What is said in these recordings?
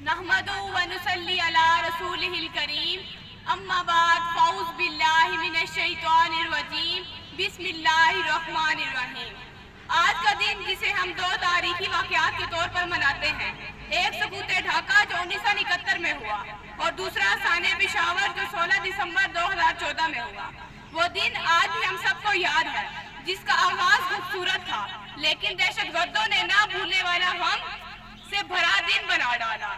نحمدہ و نصلی علی رسولہ الکریم، اما بعد، فاعوذ باللہ من الشیطان الرجیم، بسم اللہ الرحمن الرحیم۔ آج کا دن جسے ہم دو تاریخی واقعات کے طور پر مناتے ہیں، ایک سقوط ڈھاکہ جو 1971 میں ہوا اور دوسرا سانحہ پشاور جو 16 دسمبر 2014 میں ہوا، وہ دن آج بھی ہم سب کو یاد ہے، جس کا آغاز خوبصورت تھا لیکن دہشت گردوں نے نہ بھولنے والا غم سے بھرا دن بنا ڈالا۔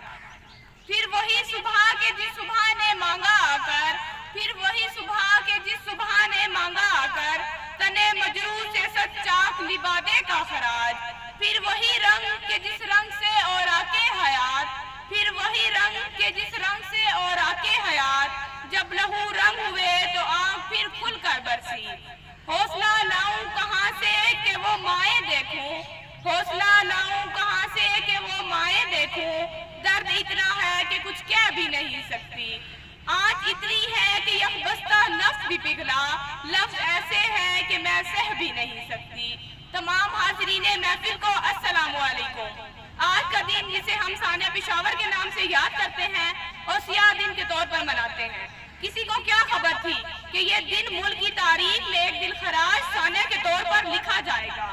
پھر وہی صبح کے جس صبح نے مانگا آ کر، پھر وہی صبح کے جس صبح نے مانگا آ کر، تنے مجروح سے سچ چاک لبادے کا خراج، پھر وہی رنگ کے جس رنگ سے اور آکے حیات، پھر وہی رنگ کے جس رنگ سے اور آکے حیات، جب لہو رنگ ہوئے تو آنکھ پھر کھل کر برسی۔ حوصلہ لاؤں کہاں سے کہ وہ مائیں دیکھوں، حوصلہ لاؤں کہاں سے کہ وہ مائیں دیکھوں، درد اتنا ہے کہ کچھ کہہ بھی نہیں سکتی، آنچ اتنی ہے کہ یکبستہ نفس بھی پگھلا، لفظ ایسے ہیں کہ میں سہ بھی نہیں سکتی۔ تمام حاضرین محفل کو السلام علیکم۔ آج کا دن جسے ہم سانحہ پشاور کے نام سے یاد کرتے ہیں اور سیاہ دن کے طور پر مناتے ہیں، کسی کو کیا خبر تھی کہ یہ دن ملک کی تاریخ میں ایک دلخراش سانحہ کے طور پر لکھا جائے گا۔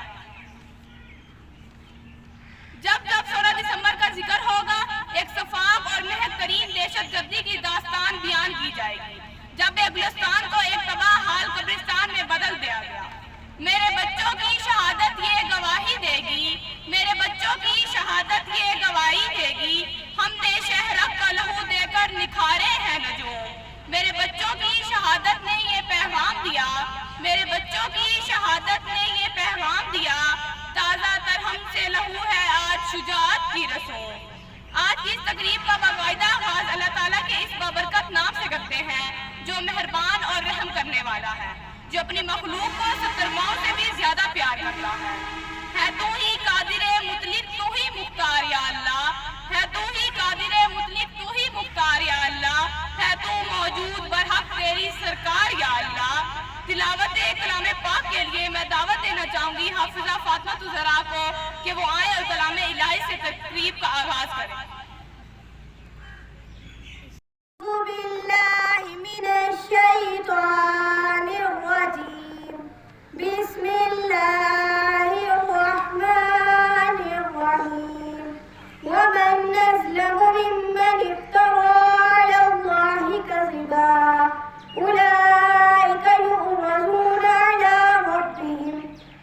جب 16 دسمبر کا ذکر ہوگا، ایک شفاف اور مہک ترین دہشت گردی کی داستان بیان کی جائے گی، جب ایک گلستان کو ایک تباہ حال قبرستان میں بدل دیا گیا۔ میرے بچوں کی شہادت یہ گواہی دے گی، میرے بچوں کی شہادت یہ گواہی دے گی، ہم نے شہرک کا لہو دے کر نکھارے ہیں نجوم۔ میرے بچوں کی شہادت نے یہ پیغام دیا، میرے بچوں کی شہادت نے یہ پیغام دیا، تازہ تر ہم سے لہو ہے آج شجاعت کی رسوم۔ آج کی اس تقریب کا باقاعدہ آغاز اللہ تعالیٰ کے اس بابرکت نام سے کرتے ہیں جو مہربان اور رحم کرنے والا ہے، جو اپنی مخلوق کو 70 ماؤں سے بھی زیادہ پیار کرتا ہے تو ہی قادر مطلق، تو ہی مختار یا اللہ، ہے تو ہی قادر مطلق، تو ہی مختار یا اللہ، ہے تو موجود برحق تیری سرکار یا اللہ۔ تلاوت کلام پاک کے لیے میں دعوت دینا چاہوں گی حافظہ فاطمہ زہرا کو کہ وہ آئیں اور کلام الہی سے تقریب کا آغاز کریں۔ اعوذ باللہ من الشیطان الرجیم، بسم اللہ الرحمن الرحیم، ومن أظلم ممن افترى على الله كذبا، أولئك يعرضون على ربهم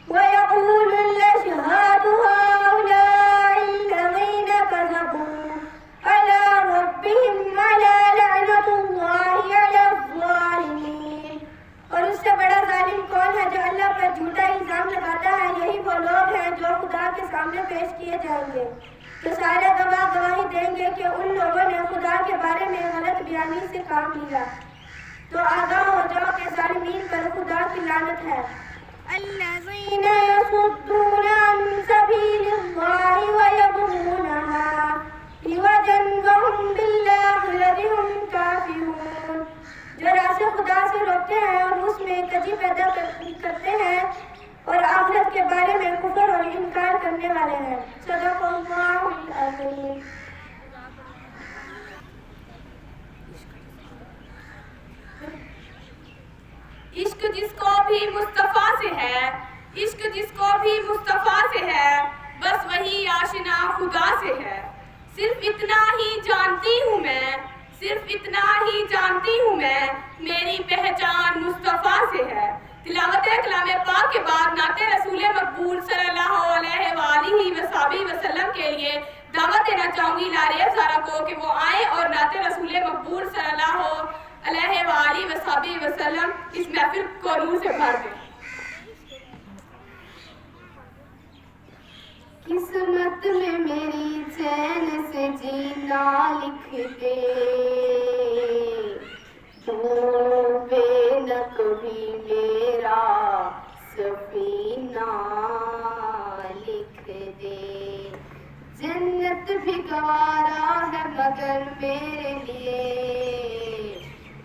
ويقول الأشهاد هؤلاء الذين كذبوا على ربهم ألا لعنة الله على الظالمين۔ اور اس سے بڑا ظالم کون ہے جو اللہ پر جھوٹا الزام لگاتا ہے؟ یہی وہ لوگ ہیں جو خدا کے سامنے پیش کیے جائیں گے، تو سارے گواہ گواہی دیں گے کہ ان لوگوں نے خدا کے بارے میں غلط بیانی سے کام لیا۔ تو آگاہ ہو جاؤ کہ ظالمین پر خدا کی لعنت ہے۔ الذین یصدون عن سبیل اللہ ویبغونها عوجا وهم بالآخرة هم کافرون، جو راہ خدا سے روکتے ہیں اور اس میں کجی پیدا کرتے ہیں اور آخرت کے بارے میں کفر اور انکار کرنے والے ہیں۔ صدق اللہ العظیم۔ عشق جس کو بھی مصطفیٰ سے ہے، عشق جس کو بھی مصطفیٰ سے ہے، بس وہی آشنا خدا سے ہے۔ صرف اتنا ہی جانتی ہوں میں، صرف اتنا ہی جانتی ہوں میں، میری پہچان مصطفیٰ سے ہے۔ تلاوت کلام پاک کے بعد نعت رسول مقبول صلی اللہ علیہ وآلہ وصحبہ وسلم کے لیے دعوت دینا چاہوں گی لارے افزارہ کو کہ وہ آئیں اور نعت رسول مقبول صلی اللہ علیہ وآلہ وصحبہ وسلم اس محفل کو نور سے بھر دیں۔ قسمت میں میری چین سے جینا لکھ دے، ڈوبے نہ کبھی میرا سفینہ لکھ دے، جنت بھی گوارا ہے مگر میرے لیے،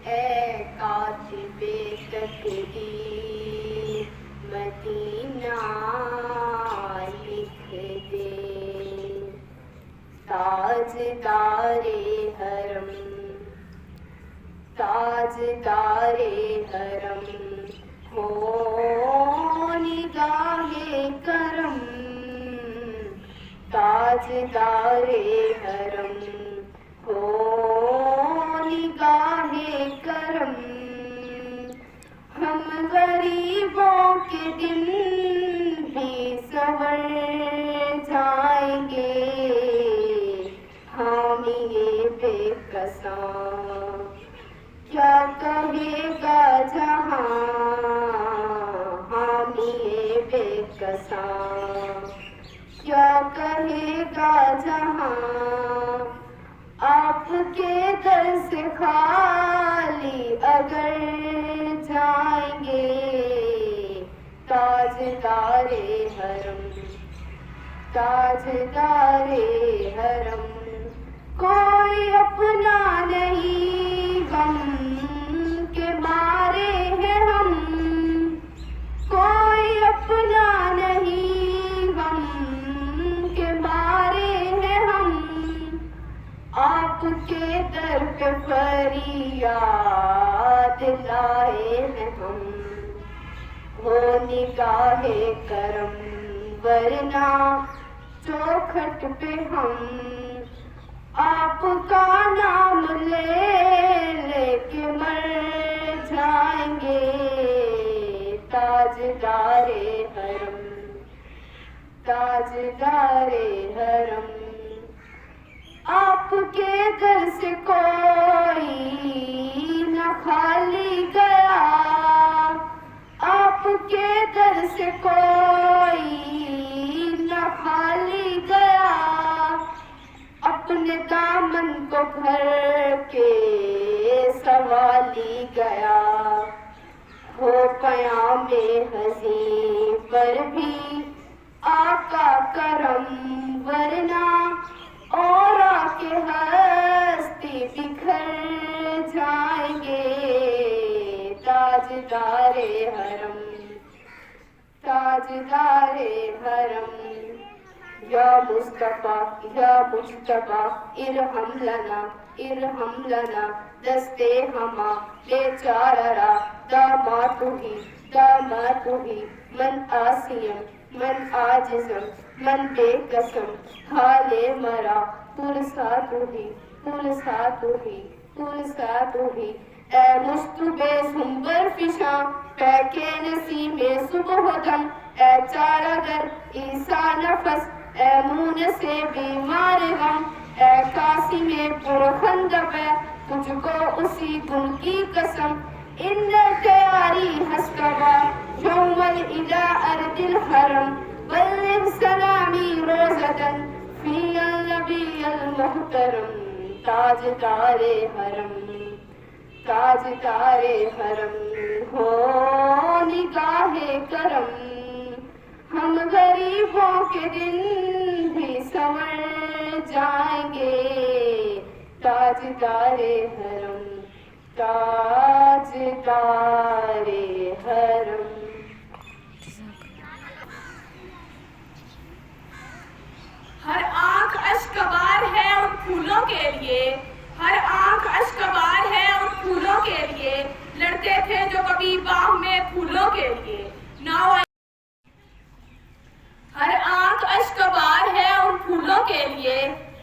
اے کاتب تقدیر مدینہ لکھ دے۔ تاجدار حرم تاجدار حرم ہو نگاہ کرم تاجدار حرم ہو نگاہ کرم ہم غریبوں کے دن بھی سنور جائیں گے حامی بے کساں کیا کہے گا جہاں حامی بے کساں کیا کہے گا جہاں آپ کے در سے خالی اگر جائیں گے تاجدار حرم تاجدار حرم کوئی اپنا نہیں غم کے مارے ہیں ہم کوئی اپنا نہیں غم کے مارے ہیں ہم آپ کے در پہ فریاد لائے ہیں ہم ہو نگاہ کرم ورنہ چوکھٹ پہ ہم آپ کا نام لے لے کے مر جائیں گے تاجدار حرم تاجدار حرم آپ کے در سے کوئی نہ خالی گیا آپ کے در سے کوئی نہ خالی گیا اپنے دامن کو بھر کے سوالی گیا ہو قیام حزین پر بھی آقا کرم ورنہ اور کے ہستی بکھر جائیں گے تاجدار حرم تاجدار حرم یا مصطفیٰ یا مجتبیٰ ارحم لنا دستے ہما بیچارہ داماد ہی من آسیم من آجزم من بے قسم حال مرا پرسات ہی اے مشتبہ سنبر فشاں پیکے نسیم صبح دم اے چارہ گر عیسیٰ نفس اے مون سے بیمار غم اے قاسم پرخندب تجھ کو اسی دن کی قسم ان تیاری ہستوا یوم الى ارض الحرم بلغ سلامی روزتن فی النبی المحترم تاجدار حرم تاجدار حرم ہو نگاہ کرم ہم غریبوں کے دن بھی سنور جائیں گے تاجدار حرم تاجدار حرم ہر آنکھ اشکبار ہے ان پھولوں کے لیے ہر آنکھ اشکبار ہے ان پھولوں کے لیے لڑتے تھے جو کبھی باغ میں پھولوں کے لیے ہر آنکھ اشکبار ہے ان پھولوں کے لیے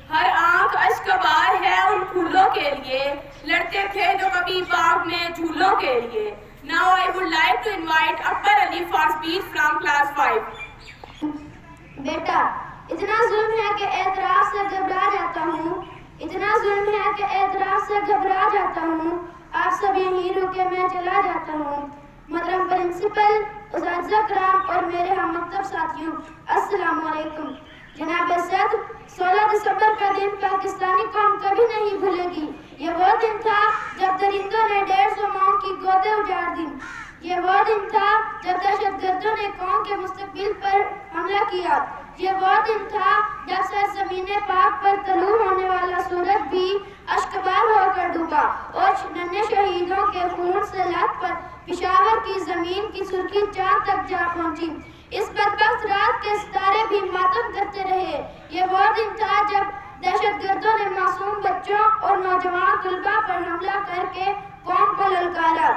ہر آنکھ اشکبار ہے ان پھولوں کے لیے لڑتے تھے جو کبھی باغ میں جھولوں کے لیے Now I would like to invite Akbar Ali for speech from class 5. بیٹا اتنا ظلم ہے کہ اعتراف سے گھبرا جاتا ہوں اتنا ظلم ہے کہ اعتراف سے گھبرا جاتا ہوں آپ سب یہیں رکے میں چلا جاتا ہوں محترم پرنسپل اساتذہ کرام اور میرے ہم مکتب ساتھیوں السلام علیکم جناب صدر 16 دسمبر کا دن پاکستانی قوم کبھی نہیں بھولے گی یہ وہ دن تھا جب درندوں نے 150 ماؤں کی گودیں اجاڑ دی یہ وہ دن تھا جب دہشت گردوں نے قوم کے مستقبل پر حملہ کیا یہ وہ دن تھا جب سرزمین پاک پر طلوع ہونے والا سورج بھی اشکبار ہو کر ڈوبا اور ننھے شہیدوں کے خون سے لت پر پشاور کی زمین کی سرخی چاند تک جا پہنچی اس بدبخت رات کے ستارے بھی ماتم کرتے رہے یہ وہ دن تھا جب دہشت گردوں نے معصوم بچوں اور نوجوان طلباء پر حملہ کر کے قوم کو للکارا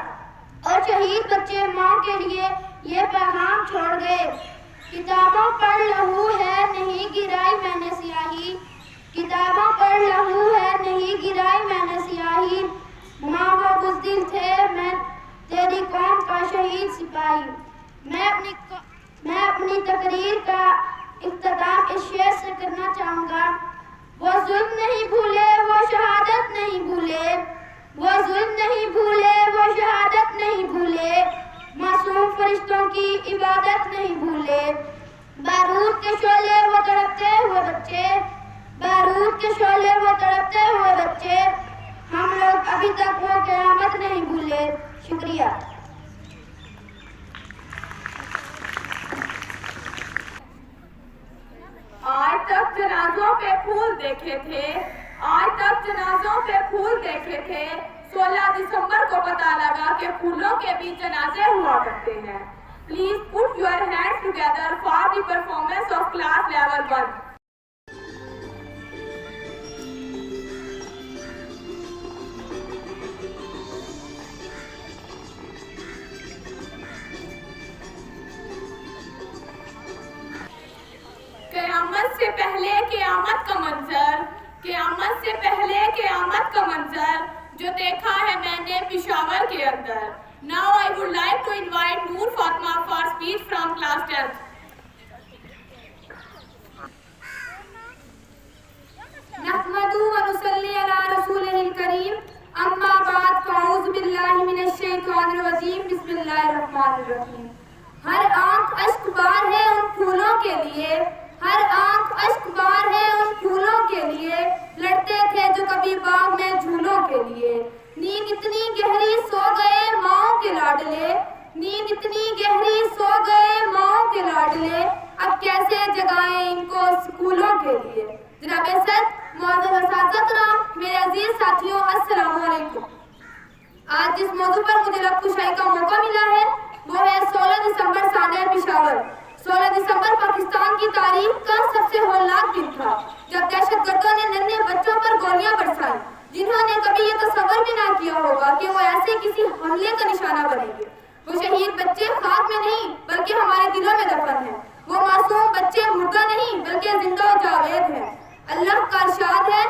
اور شہید بچے ماں کے لیے یہ پیغام چھوڑ گئے، کتابوں پر لہو ہے نہیں گرائی میں نے سیاہی، کتابوں پر لہو ہے نہیں گرائی میں نے سیاہی، ماں وہ بزدل تھے میں تیری قوم کا شہید سپاہی۔ میں اپنی تقریر کا اختتام اس شعر سے کرنا چاہوں گا۔ وہ ظلم نہیں بھولے وہ شہادت نہیں بھولے، وہ ظلم نہیں بھولے وہ شہادت نہیں بھولے، معصوم فرشتوں کی عبادت نہیں بھولے، بارود کے شعلے وہ تڑپتے ہوئے بچے، بارود کے شعلے وہ تڑپتے ہوئے بچے، ہم لوگ ابھی تک وہ قیامت نہیں بھولے۔ شکریہ۔ آج تک جنازوں پہ پھول دیکھے تھے، آج تک جنازوں پہ پھول دیکھے تھے، 16 دسمبر کو پتہ لگا کہ پھولوں کے بھی جنازے ہوا کرتے ہیں۔ Please put your hands together for the performance of class level 1۔ قیامت سے پہلے قیامت کا منظر، قیامت سے پہلے قیامت کا منظر جو دیکھا ہے میں نے پشاور کے اندر۔ Now I would like to invite Noor Fatima for speech from class 10th۔ نحمدہ ونصلی علی رسولہ الکریم، اما بعد فاعوذ باللہ من الشیطان الرجیم، بسم اللہ الرحمن الرحیم۔ ہر آنکھ اشک بار ہے ان پھولوں کے لیے، ہر آنکھ اشک بار ہے ان پھولوں کے لیے، لڑتے تھے جو کبھی باغ میں جھولوں کے لیے، نیند اتنی گہری سو گئے ماؤں کے لاڈلے، نیند اتنی گہری سو گئے ماؤں کے لاڈلے، اب کیسے جگائیں ان کو اسکولوں کے لیے۔ جناب صدر، معزز اساتذہ کرام، میرے عزیز ساتھیوں، السلام علیکم۔ آج جس موضوع پر مجھے لب کشائی کا موقع ملا ہے وہ ہے 16 دسمبر سانحہ پشاور۔ 16 دسمبر پاکستان کی تاریخ کا سب سے ہولناک دن تھا جب دہشت گردوں نے ننھے بچوں پر گولیاں برسائیں، جنہوں نے کبھی یہ تصور بھی نہ کیا ہوگا کہ وہ ایسے کسی حملے کا نشانہ بنیں گے۔ وہ شہید بچے خاک میں نہیں بلکہ ہمارے دلوں میں دفن ہیں، وہ معصوم بچے مردہ نہیں بلکہ زندہ و جاوید ہیں۔ اللہ کا ارشاد ہے،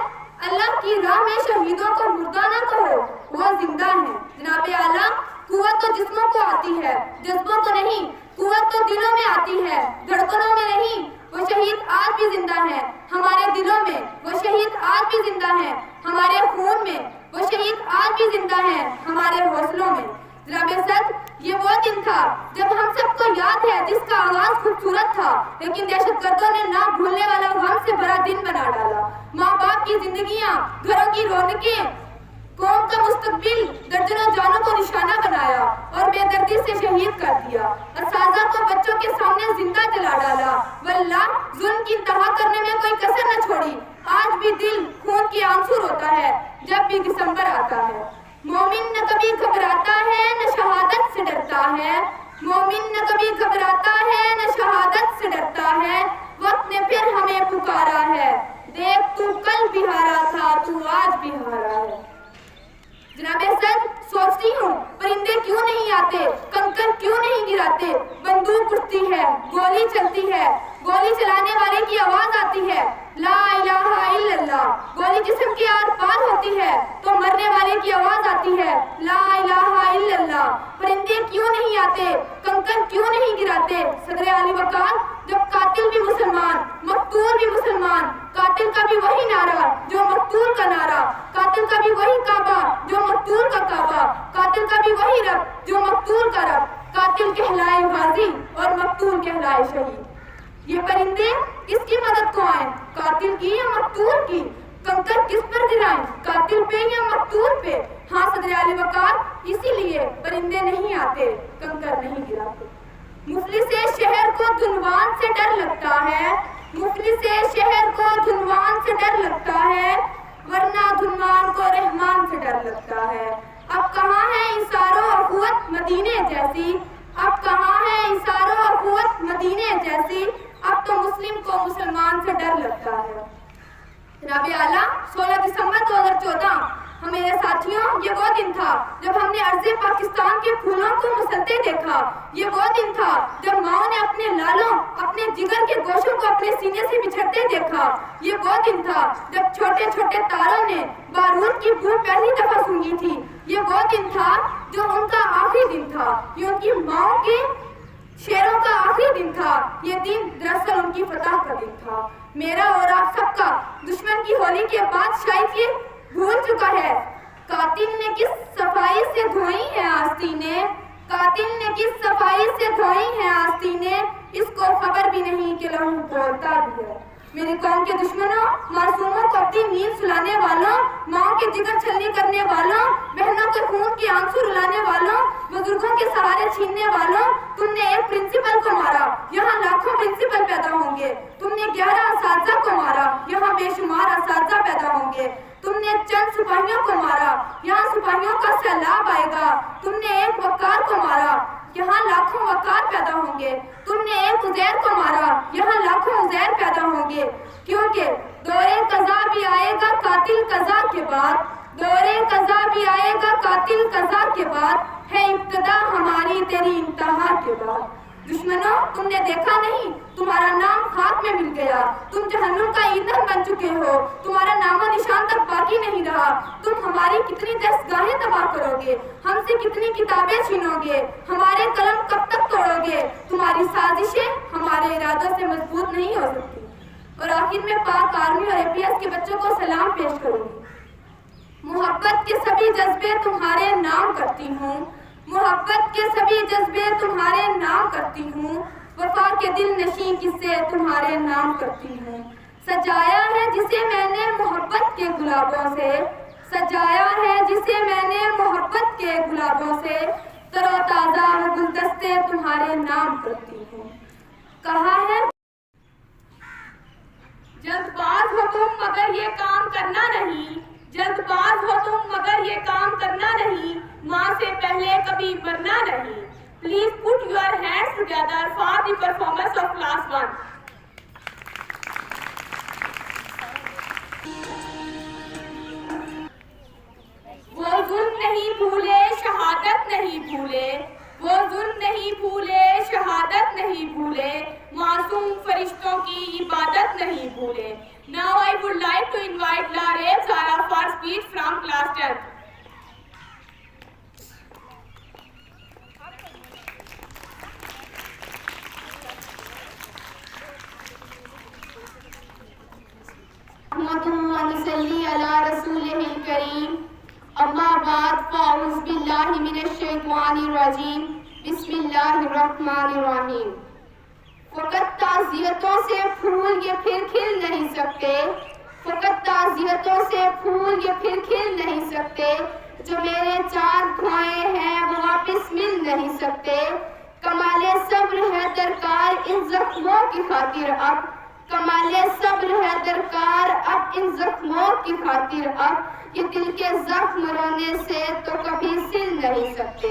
اللہ کی راہ میں شہیدوں کو مردہ نہ کہو، وہ زندہ ہیں۔ جناب اعلیٰ، قوت تو جسموں کو آتی ہے، جذبوں کو نہیں، قوت تو دلوں میں آتی ہے، دھڑکنوں میں نہیں۔ وہ شہید آج بھی زندہ ہیں ہمارے دلوں میں، وہ شہید آج بھی زندہ ہیں ہمارے خون میں، وہ شہید آج بھی زندہ ہیں ہمارے حوصلوں میں۔ جناب صدر، یہ وہ دن تھا جب ہم سب کو یاد ہے جس کا آغاز خوبصورت تھا لیکن دہشت گردوں نے نہ بھولنے والا غم سے بڑا دن بنا ڈالا۔ ماں باپ کی زندگیاں، گھروں کی رونقیں، قوم کا مستقبل درجنوں جانوں کو نشانہ بنایا اور بے دردی سے شہید کر دیا، اساتذہ کو بچوں کے سامنے زندہ جلا ڈالا، واللہ ظلم کی انتہا کرنے میں کوئی کسر نہ چھوڑی۔ آج بھی دل خون کی آنسو روتا ہے جب بھی دسمبر آتا ہے۔ مومن نہ کبھی گھبراتا ہے نہ شہادت سے ڈرتا ہے، مومن نہ کبھی گھبراتا ہے نہ شہادت سے ڈرتا ہے، وقت نے پھر ہمیں پکارا ہے، دیکھ تو کل بھی ہارا تھا تو آج بھی ہارا ہے۔ جناب صدر، سوچتی ہوں پرندے کیوں نہیں آتے، کنکر کیوں نہیں گراتے، بندوق اٹھتی ہے، گولی چلتی ہے، گولی چلانے والے کی آواز آتی ہے، لا الہ الا اللہ، گولی جسم کے آر پار ہوتی ہے تو مرنے والے کی آواز آتی ہے، لا الہ الا اللہ۔ پرندے کیوں نہیں آتے، کنکر کیوں نہیں گراتے، صدر علی وقار، جب قاتل بھی مسلمان، مقتول بھی مسلمان، قاتل کا بھی وہی نعرہ جو مقتول کا نعرہ، قاتل کا بھی وہی کعبہ جو مقتول کا کعبہ، قاتل کا بھی وہی رب جو مقتول کا رب، قاتل کہلائے غازی اور مقتول کہلائے شہید۔ یہ پرندے کس کی مدد کو آئیں، قاتل کی یا مقتول کی؟ کنکر کس پر گرائیں، قاتل پہ یا مقتول پہ؟ ہاں صدر علی وقار، اسی لیے پرندے نہیں آتے، کنکر نہیں گراتے۔ مفلس شہر کو دھنوان سے ڈر لگتا ہے، مفلس شہر کو دھنوان سے ڈر لگتا ہے، ورنہ دھنوان کو رحمان سے ڈر لگتا ہے۔ اب کہاں ہے انصار و اخوت مدینے جیسی، اب کہاں ہے انصار و اخوت مدینے جیسی، اب تو مسلم کو مسلمان سے ڈر لگتا ہے۔ جناب اعلیٰ 16 دسمبر 2014 میرے ساتھیوں یہ وہ دن تھا جب ہم نے عرض پاکستان کے پھولوں کو مسلطے دیکھا. یہ وہ دن تھا جب ماؤں نے اپنے لالوں اپنے جگر کے گوشوں کو اپنے سینے سے بچھڑتے دیکھا. یہ وہ دن تھا جب چھوٹے چھوٹے تاروں نے بارود کی بو پہلی دفعہ سونگی تھی. یہ وہ دن تھا جو ان کا آخری دن تھا. یہ ان کی ماؤں کے شیروں کا آخری دن تھا. یہ دن دراصل ان کی فتح کا دن تھا. میرا اور آپ سب کا دشمن کی ہولی کے بعد شاید یہ بھول چکا ہے. قاتل نے کس صفائی سے دھوئی ہے آستینیں، قاتل نے کس صفائی سے دھوئی ہے آستینیں، اس کو خبر بھی نہیں کہ لہو بولتا بھی ہے. میری قوم کے دشمنوں، معصوموں کو اپنی نیند سلانے والوں، ماں کے جگر چھلنی کرنے والوں، بہنوں کے خون کے آنسو رلانے والوں، بزرگوں کے سہارے چھیننے والوں، تم نے ایک پرنسپل کو مارا، یہاں لاکھوں پرنسپل پیدا ہوں گے. تم نے 11 اساتذہ کو مارا، یہاں بے شمار اساتذہ پیدا ہوں گے. تم نے چند سپاہیوں کو مارا، یہاں سپاہیوں کا سیلاب آئے گا. تم نے ایک وقار کو مارا، یہاں لاکھوں وقار پیدا ہوں گے. تم نے ایک عزیر کو مارا، یہاں لاکھوں عزیر پیدا ہوں گے. کیونکہ دورے قضا بھی آئے گا قاتل قضا کے بعد، دورے قضا بھی آئے گا قاتل قضا کے بعد، ہے ابتدا ہماری تیری انتہا کے بعد. دشمنوں، تم نے دیکھا نہیں تمہارا نام خاک میں مل گیا. تم جہنم کا ایندھن بن چکے ہو. تمہارا نام و نشان تک باقی نہیں رہا. تم ہماری کتنی دستگاہیں تباہ کرو گے، ہم سے کتنی کتابیں چھینو گے، ہمارے قلم کب تک توڑو گے. تمہاری سازشیں ہمارے ارادوں سے مضبوط نہیں ہو سکتی. اور آخر میں پاک آرمی اور APS کے بچوں کو سلام پیش کروں گی. محبت کے سبھی جذبے تمہارے نام کرتی ہوں، محبت کے سبھی جذبے تمہارے نام کرتی ہوں، وفا کے دل نشین قصے تمہارے نام کرتی ہوں. سجایا ہے جسے میں نے محبت کے گلابوں سے، سجایا ہے جسے میں نے محبت کے گلابوں سے، تر و تازہ گلدستے تمہارے نام کرتی ہوں. کہا ہے جلد باز ہو تم مگر یہ کام کرنا نہیں، جلد باز ہو تم مگر یہ کام کرنا نہیں، ماں سے پہلے کبھی مرنا نہیں. Please put your hands together for the performance of class 1. وہ ظلم نہیں بھولے شہادت نہیں بھولے، وہ ظلم نہیں بھولے شہادت نہیں بھولے، معصوم فرشتوں کی عبادت نہیں بھولے. Now I would like to invite Lareeb Zara for speech from class 10th. نصلی علی رسولہ الکریم. اما بعد فاعوذ باللہ من الشیطان الرجیم. بسم اللہ الرحمن الرحیم. فقط تعزیتوں سے پھول یہ پھر کھل نہیں سکتے، فقط تعزیتوں سے پھول یہ پھر کھل نہیں سکتے، جو میرے چاند کھوئے ہیں وہ واپس مل نہیں سکتے. کمال صبر ہے درکار ان زخموں کی خاطر اب، کمال صبر ہے درکار اب ان زخموں کی خاطر اب، یہ دل کے زخم رونے سے تو کبھی سل نہیں سکتے.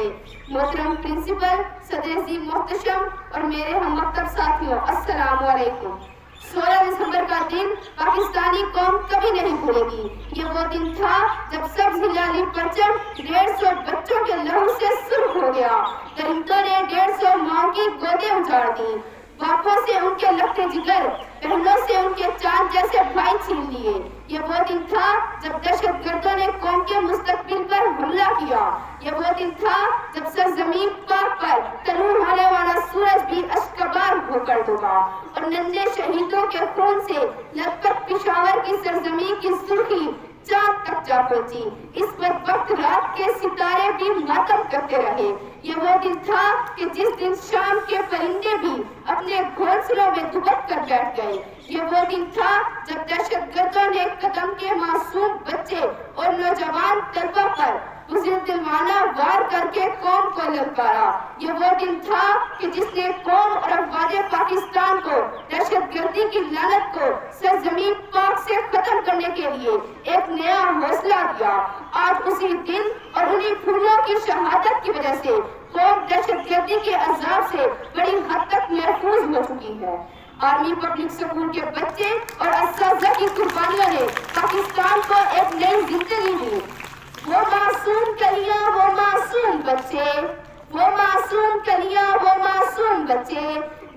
محترم پرنسپل، صدر عظیم محتشم اور میرے ہم مکتب ساتھیوں، السلام علیکم. 16 دسمبر کا دن پاکستانی قوم کبھی نہیں بھولے گی. یہ وہ دن تھا جب سبز ہلالی پرچم 150 بچوں کے لہو سے سرخ ہو گیا. درندوں نے 150 ماؤں کی گودیں اجاڑ دی، باپوں سے ان کے لگتے جگر، بہنوں سے ان کے چاند جیسے بھائی چھین لیے. یہ وہ دن تھا جب دہشت گردوں نے قوم کے مستقبل پر حملہ کیا. یہ وہ دن تھا جب سرزمین پاک پر طلوع ہونے والا سورج بھی اشکبار ہو کر ڈوبا اور ننھے شہیدوں کے خون سے لت پت پشاور کی سرزمین کی سرخی چاند تک جا پہنچی. اس بدبخت رات کے ستارے بھی ماتم کرتے رہے. یہ وہ دن تھا کہ جس دن شام کے پرندے بھی اپنے گھونسلوں میں دبک کر بیٹھ گئے. یہ وہ دن تھا جب دہشت گردوں نے قدم کے معصوم بچے اور نوجوان طلبہ پر بزدلانہ وار کر کے قوم کو للکارا. یہ وہ دن تھا کہ جس نے قوم اور افواج پاکستان کو دہشت گردی کی لعنت کو سرزمین پاک سے ختم کرنے کے لیے ایک نیا حوصلہ دیا. آج اسی دن اور انہی پھولوں کی شہادت کی وجہ سے قوم دہشت گردی کے عذاب سے بڑی حد تک محفوظ ہو چکی ہے. آرمی پبلک اسکول کے بچے اور اساتذہ کی قربانیوں نے پاکستان کو ایک نئی زندگی دی۔ وہ معصوم کلیاں، وہ معصوم بچے، وہ معصوم کلیاں، وہ معصوم بچے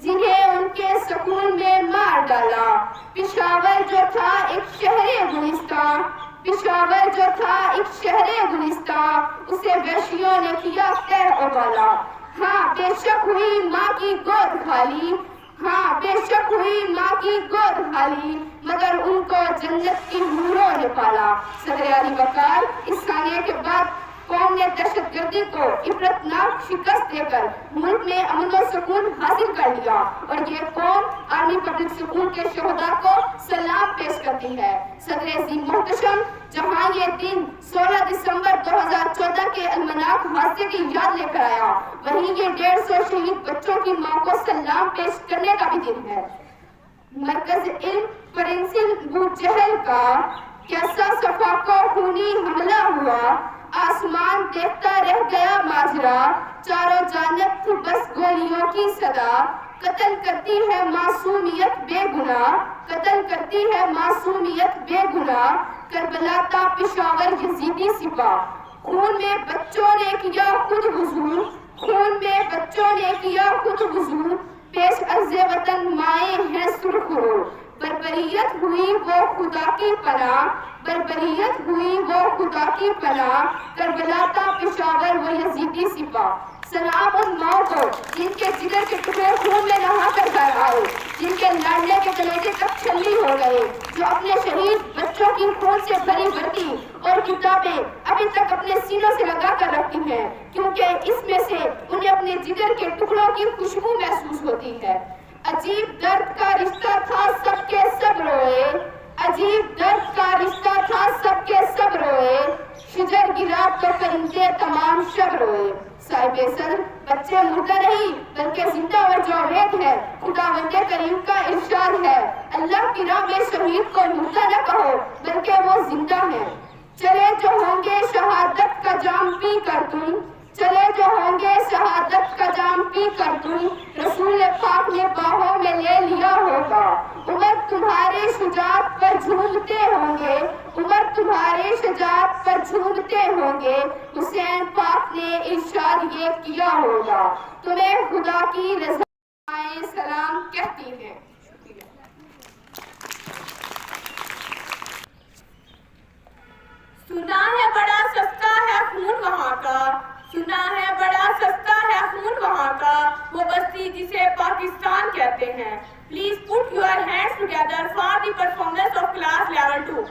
جنہیں ان کے سکول میں مار ڈالا۔ پشاور جو تھا ایک شہر گلستان، پشاور جو تھا ایک شہر گلستان، اسے وحشیوں نے کیا تہ ابالا۔ ہاں بے شک ہوئی ماں کی گود خالی، ہاں بے شک ہوئی ماں کی گود خالی، مگر ان کو جنت کی حوروں نے پالا۔ صدر علی وقار، اس ثانیے کے بعد قوم نے دہشت گردی کو عبرتناک شکست دے کر ملک میں امن و سکون حاصل کر لیا، اور یہ قوم آرمی پبلک اسکول کے شہداء کو سلام پیش کرتی ہے۔ صدر عظیم محتشم، جہاں یہ دن 16 دسمبر 2014 کے المناک حادثے کی یاد لے کر آیا، وہیں یہ 150 شہید بچوں کی ماں کو سلام پیش کرنے کا بھی دن ہے۔ مرکز علم پرنسل ابو جہل کا کیسا صفا کو خونی حملہ ہوا، آسمان دیکھتا رہ گیا ماجرا، چاروں جانب تھی بس گولیوں کی صدا، قتل کرتی ہے معصومیت بے گناہ، قتل کرتی ہے معصومیت بے گناہ، کربلا تا پشاور یزیدی سپاہ، خون میں بچوں نے کیا خود وضو، خون میں بچوں نے کیا خود وضو، پیش عرض وطن مائیں ہیں سرخ رو، بربریت ہوئی وہ خدا کی پناہ، بربریت ہوئی وہ خدا کی پناہ، کربلا تا پشاور وہ یزیدی سپاہ۔ سلام ان ماؤں کو جن کے جگر کے ٹکڑے خون میں نہا کر گھر آئے، جن کے لاڈلے کے کلیجے تک چھلی ہو گئے، جو اپنے شہید بچوں کی خون سے بھری وردی اور کتابیں ابھی تک اپنے سینوں سے لگا کر رکھتی ہیں، کیونکہ اس میں سے انہیں اپنے جگر کے ٹکڑوں کی خوشبو محسوس ہوتی ہے۔ عجیب درد کا رشتہ تھا سب کے سب روئے، عجیب درد کا رشتہ تھا سب کے سب روئے، شجر گرا تو پرندے تمام شب روئے۔ صاحب سر، بچے مردہ نہیں بلکہ زندہ اور جاوید ہے۔ خداوند کریم کا ارشاد ہے، اللہ کی راہ میں شہید کو مردہ نہ کہو بلکہ وہ زندہ ہے۔ چلے جو ہوں گے شہادت کا جام پی کر تم، چلے جو ہوں گے شہادت کا جام پی کر تم، رسول پاک نے باہوں میں لے لیا ہوگا۔ عمر تمہارے شجاعت پر جھومتے ہوں گے، عمر تمہارے شجاعت پر جھومتے ہوں گے، حسین پاک نے ارشاد یہ کیا ہوگا، تمہیں خدا کی رضا سلام کہتی ہیں۔ سنا ہے بڑا سستا ہے خون وہاں کا، سنا ہے بڑا سستا ہے خون وہاں کا، وہ بستی جسے پاکستان کہتے ہیں۔ Please put your hands together for the performance of class level 2۔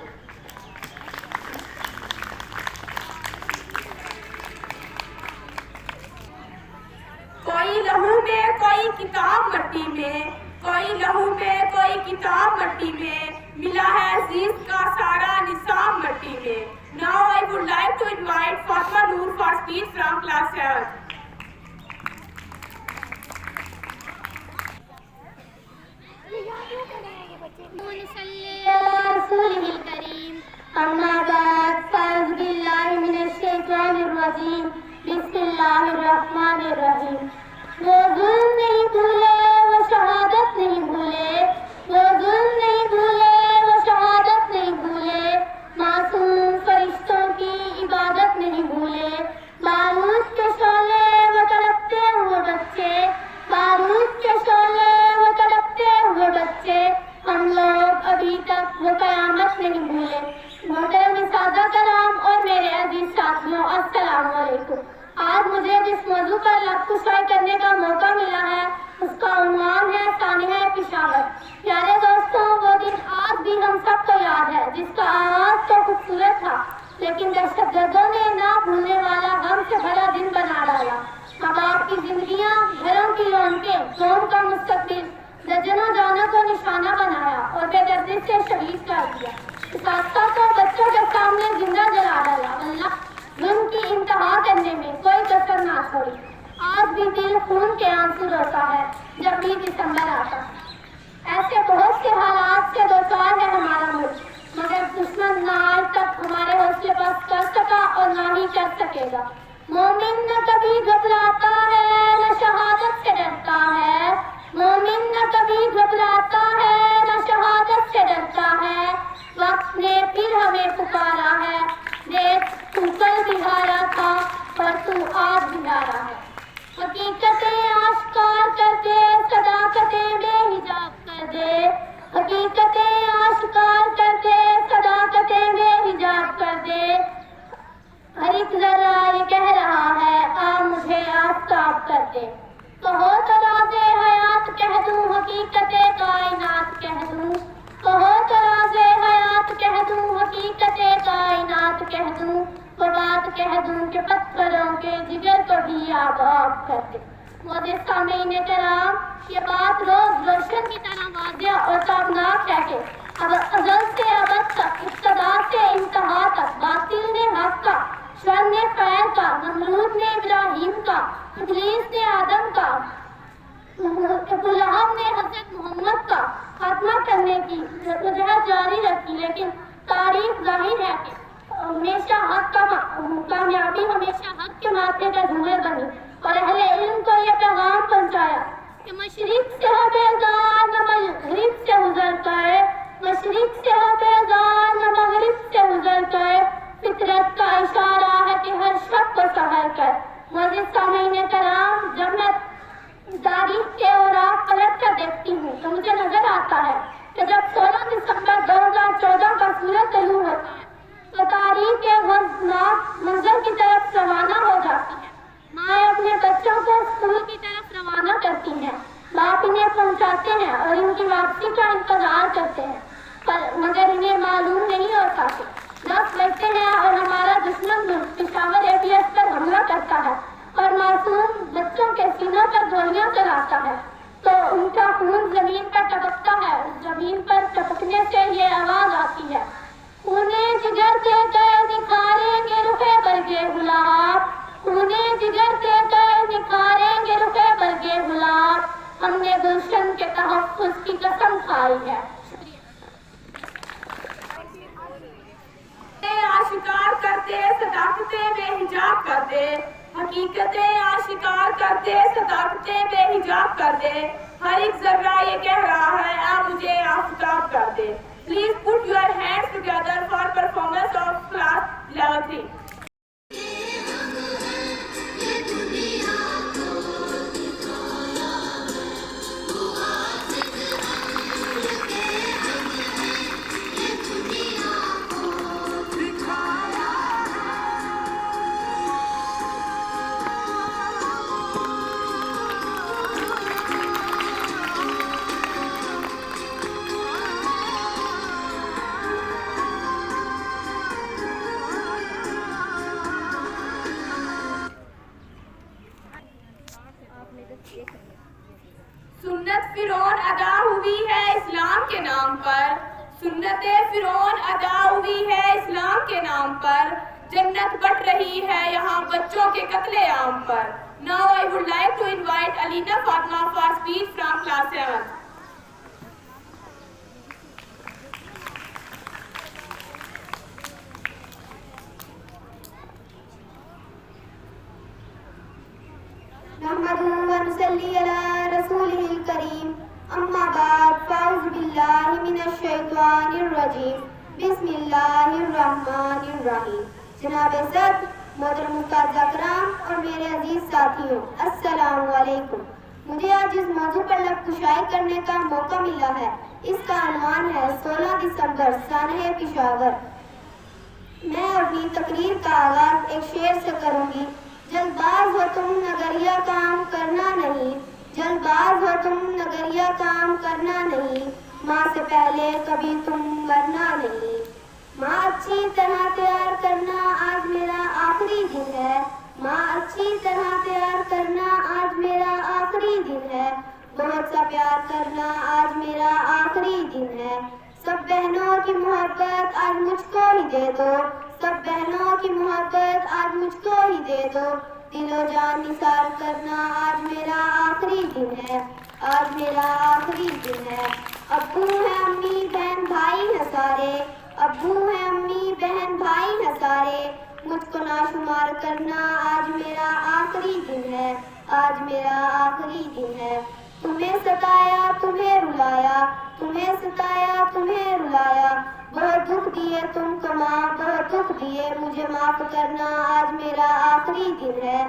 کوئی لہو میں کوئی کتاب مٹی میں، کوئی لہو میں کوئی کتاب مٹی میں، ملا ہے عزیز کا سارا نصاب مٹی میں۔ Now I would like to invite Fatma Noor for speech from class 7. أما بعد فأعوذ بالله من الشيطان الرجيم بسم الله الرحمن الرحيم۔ وہ ظلم نہیں بھولے وہ شہادت نہیں بھولے، وہ ظلم نہیں بھولے وہ شہادت نہیں بھولے، معصوم فرشتوں کی عبادت نہیں بھولے، بارود کے شعلے وہ تڑپتے ہوئے بچے، بارود کے شعلے وہ تڑپتے ہوئے بچے، ہم لوگ ابھی تک وہ قیامت نہیں بھولے۔ محترم اساتذہ کرام اور میرے عزیز ساتھیوں، السلام علیکم۔ آج مجھے جس موضوع پر لفظ کشائی کرنے کا موقع ملا ہے اس کا عنوان ہے سانحہ پشاور۔ پیارے دوستوں، وہ دن آج بھی ہم سب کو یاد ہے جس کا آغاز تو خوبصورت تھا لیکن دہشت گردوں نے نہ بھولنے والا غم سے بھرا دن بنا ڈالا۔ اب آپ کی زندگیاں، گھروں کی رونقیں، قوم کا مستقبل درجنوں جانوں کو نشانہ بنایا اور بے دردی سے شہید کر دیا۔ اساتذہ کو بچوں کے سامنے زندہ جلا ڈالا۔ اللہ ظلم کی انتہا کرنے میں کوئی کسر نہ چھوڑی۔ آج بھی دل خون کے آنسو روتا ہے جب 20 دسمبر آتا۔ ایسے بہت سے حالات سے دوچار ہے ہمارا ملک، مگر دشمن نہ آج تک ہمارے حوصلے پست کر سکا اور نہ ہی کر سکے گا۔ مومن نہ کبھی گھبراتا ہے نہ شہادت سے ڈرتا ہے، مومن نہ کبھی گھبراتا تو آج بھی آیا ہے. حقیقتیں آشکار کر دے, صداقتیں بے حجاب کر دے. حقیقتیں آشکار کر دے, صداقتیں بے حجاب کر دے. ہر ایک ذرہ یہ کہہ رہا ہے آ مجھے آفتاب کر دے. کہو تراز حیات کہہ دوں, حقیقت کائنات کہہ دوں. کہو تراز حیات کہہ دوں, حقیقت کائنات کہہ دوں. وہ بات کہہ دوں کہ پتھروں کے جگر کو بھی آباد کر دے. معزز سامعین کرام, یہ بات روز روشن کی طرح واضح اور تابناک ہے کہ اب ازل سے ابد تک, ابتدا سے انتہا تک, باطل نے حق کا, شر نے خیر کا, نمرود نے ابراہیم کا, ابلیس نے آدم کا, ابو لہب نے حضرت محمد کا خاتمہ کرنے کی وجہ جاری رکھی. لیکن تاریخ ظاہر ہے کہ ہمیشہ حق کا کامیابی ہمیشہ حق کے ماتھے کا دھوئے بنی. اور اہل علم کو یہ پیغام پہنچایا کہ مشرق سے ہو بیزار نہ مغرب سے گزر کر, مشرق سے ہو بیزار نہ مغرب سے گزر کر. فطرت کا اشارہ ہے کہ ہر شب کو سحر کر. معزز سامعین کرام, جب میں تاریخ کے اوراق پلٹ کر دیکھتی ہوں تو مجھے نظر آتا ہے کہ جب 16 دسمبر 2014 کا سورج طلوع ہوتا ہے تو تاریخ کے غضبناک منظر کی طرف روانہ ہو جاتی ہے. مائیں اپنے بچوں کو اسکول کی طرف روانہ کرتی ہیں, باپ انہیں پہنچاتے ہیں اور ان کی واپسی کا انتظار کرتے ہیں. مگر انہیں معلوم نہیں ہوتا کہ 10 بجتے ہیں اور ہمارا دشمن ملک پشاور ABS پر حملہ کرتا ہے اور معصوم بچوں کے سینوں پر گولیاں چلاتا ہے تو ان کا خون زمین پر ٹپکتا ہے. زمین پر ٹپکنے سے یہ آواز آتی ہے, انہیں جگر دے کر نکھاریں گے رخے برگے گلاب, انہیں جگر دے کر نکھاریں گے رخے برگے گلاب. ہم نے گلشن کے تحفظ کی قسم کھائی ہے. آشکار کر دے, صداقتیں بے حجاب کر دے. حقیقتیں آشکار کر دے, صداقتیں بے حجاب کر دے. ہر ایک ذرہ یہ کہہ رہا ہے آ مجھے آفتاب کر دے. Please put your hands together for performance of class level 3. سنت فرعون ادا ہوئی ہے اسلام کے نام پر, سنت فرعون ادا ہوئی ہے اسلام کے نام پر. جنت بٹ رہی ہے یہاں بچوں کے قتل عام پر. Now I would like to invite Alina Fatma for speech from class 7. نحمده ونصلي على رسوله الكريم. أما بعد فأعوذ بالله من الشيطان الرجيم. بسم الله الرحمن الرحيم. جناب صدر, محترم استاد اکرام اور میرے عزیز ساتھیوں, السلام علیکم. مجھے آج اس موضوع پر لب کشائی کرنے کا موقع ملا ہے. اس کا عنوان ہے 16 دسمبر سانحہ پشاور. میں اپنی تقریر کا آغاز ایک شعر سے کروں گی. جلد باز ہو تم نگریہ کام کرنا نہیں, جلد باز ہو تم نگریہ کام کرنا نہیں. ماں سے پہلے کبھی تم مرنا نہیں. ماں اچھی طرح تیار کرنا آج میرا آخری دن ہے. ماں اچھی طرح تیار کرنا آج میرا آخری دن ہے. بہت سا پیار کرنا آج میرا آخری دن ہے. سب بہنوں کی محبت آج مجھ کو ہی دے دو, سب بہنوں کی محبت آج مجھ کو ہی دے دو. دل و جان نثار کرنا آج میرا آخری دن ہے, آج میرا آخری دن ہے. ابو ہیں امی بہن بھائی ہیں سارے, ابو ہیں امی بہن بھائی ہیں سارے. مجھ کو ناشمار کرنا آج میرا آخری دن ہے, آج میرا آخری دن ہے. تمہیں ستایا تمہیں رلایا, تمہیں ستایا تمہیں رلایا. بہت دکھ دیے تم کو ماں, بہت دکھ لیے مجھے معاف کرنا، آج میرا آخری دن ہے،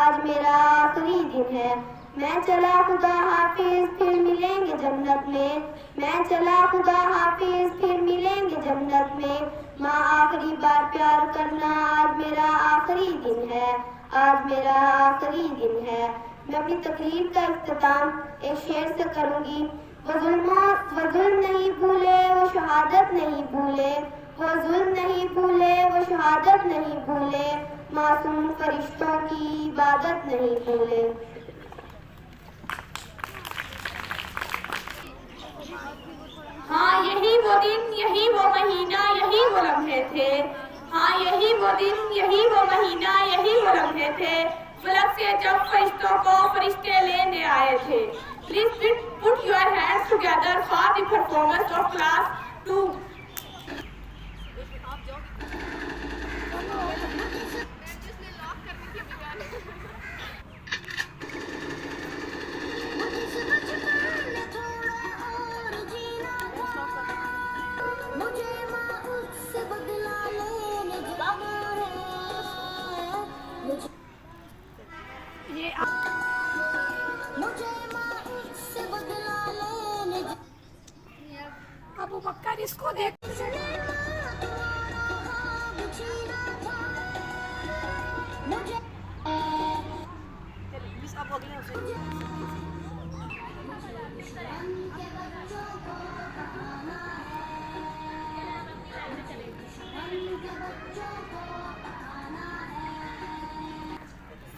آج میرا آخری دن ہے۔ میں چلا خدا حافظ پھر ملیں گے جنت میں، میں چلا خدا حافظ پھر ملیں گے جنت میں۔ ماں آخری بار پیار کرنا، آج میرا آخری دن ہے، آج میرا آخری دن ہے۔ میں اپنی تقریر کا اختتام ایک شعر سے کروں گی۔ وہ ظلم نہیں بھولے، وہ شہادت نہیں بھولے، وہ ظلم نہیں بھولے، وہ شہادت نہیں بھولے، معصوم فرشتوں کی عبادت نہیں بھولے۔ ہاں یہی وہ دن، یہی وہ مہینہ، یہی وہ لمحے تھے، ہاں یہی وہ دن، یہی وہ مہینہ، یہی وہ لمحے تھے، فلک سے جب فرشتوں کو فرشتے لینے آئے تھے۔ Please put your hands together for the performance of class 2. ابو بکر اس کو دیکھ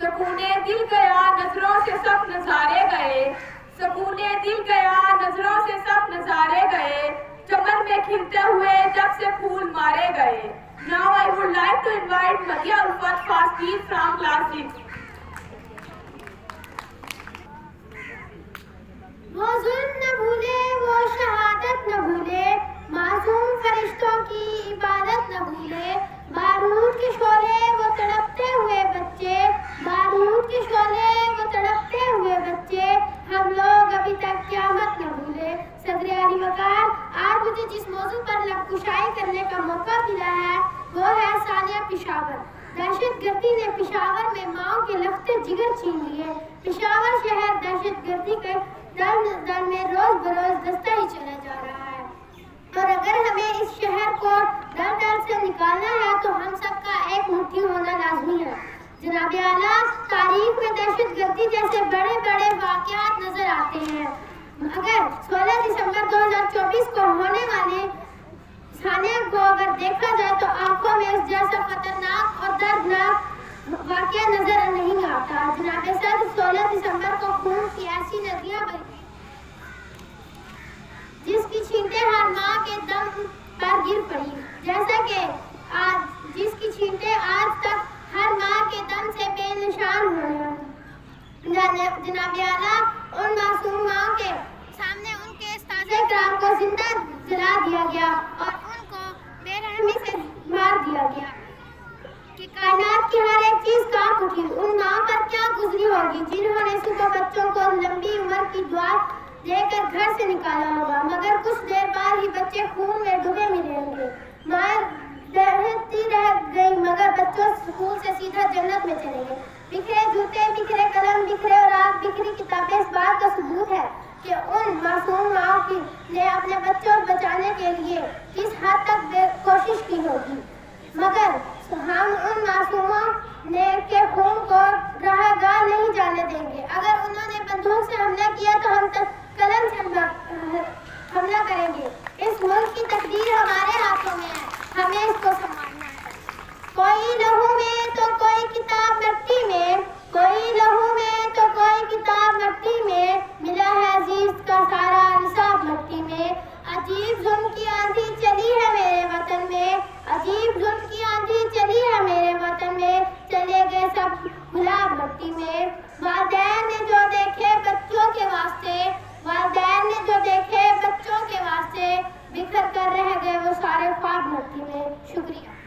سکونے دل گیا نظروں سے سب نظارے گئے، سکونے دل گیا نظروں سے سب نظارے گئے، چمن میں کھلتے ہوئے جب سے پھول مارے گئے۔ Now I would like to invite Madhya Ulfat for speech from class 6. وہ ظلم نہ بھولے، وہ شہادت نہ بھولے، معصوم فرشتوں کی عبادت نہ بھولے، بارود کے شعلے وہ تڑپتے ہوئے بچے، بارود کے شعلے وہ تڑپتے ہوئے بچے، ہم لوگ ابھی تک قیامت نہ بھولے۔ صدر علی وقار، آج مجھے جس موضوع پر لب کشائی کرنے کا موقع ملا ہے وہ ہے ثانیہ پشاور۔ دہشت گردی نے پشاور میں ماؤں کے لختے جگر چھین لیے، پشاور شہر دہشت گردی کے در میں روز بروز دستہ ہی چلا جا رہا ہے، اور اگر ہمیں اس شہر کو در سے نکالنا ہے تو ہم سب کا ایک مٹھی ہونا لازمی ہے۔ جناب اعلیٰ، تاریخ میں دہشت گردی جیسے بڑے بڑے واقعات نظر آتے ہیں، اگر 16 دسمبر 2024 کو ہونے والے ثانیہ کو اگر دیکھا جائے تو آنکھوں میں اس جیسا خطرناک اور دردناک واقعہ نظر نہیں آتا۔ جناب صدر، 16 دسمبر کو خون کی ایسی ندیاں بہی جس کی چھینٹیں ہر ماں کے دم پر گر پڑی، جیسا کہ جس کی چھینٹیں آج تک ہر ماں کے دم سے بے نشان ہوئے۔ جناب اعلیٰ، ان معصوم ماں کے سامنے ان کے تازہ کرام کو زندہ جلا دیا گیا اور ان کو بے رحمی سے مار دیا گیا کہ کائنات کی ہر ایک چیز کانپ اٹھی۔ ان ماں پر کیا گزری ہوگی جنہوں نے صبح بچوں کو لمبی عمر کی دعا دے کر گھر سے نکالا ہوگا، مگر کچھ دیر بعد ہی بچے خون میں ڈوبے ملیں گے۔ ماں رہتی رہ گئی مگر بچوں سکول سے سیدھا جنت میں چلیں گے۔ بکھرے جوتے، بکھرے قلم، بکھرے اور آپ، بکھری کتابیں اس بات کا ثبوت ہے کہ ان معصوم ماؤں نے اپنے بچوں کو بچانے کے لیے کس حد تک کوشش کی ہوگی، مگر ہم ان معصوموں کے خون کو راہ گاہ نہیں جانے دیں گے۔ اگر انہوں نے بندوق سے حملہ کیا تو ہم قلم سے حملہ کریں گے۔ اس ملک کی تقدیر ہمارے ہاتھوں میں ہے، ہمیں اس کو سنبھالنا ہے۔ کوئی لہو میں تو کوئی کتاب مٹی میں، کوئی لہو میں تو کوئی کتاب مٹی میں، ملا ہے عزیز کا سارا نصاب مٹی میں۔ عجیب ظلم کی آندھی چلی ہے میرے وطن میں، عجیب ظلم کی آندھی چلی ہے میرے وطن میں، چلے گئے سب گلاب مٹی میں۔ والدین نے جو دیکھے بچوں کے واسطے، والدین نے جو دیکھے بچوں کے واسطے، بکھر کر رہ گئے وہ سارے خواب مٹی میں۔ شکریہ۔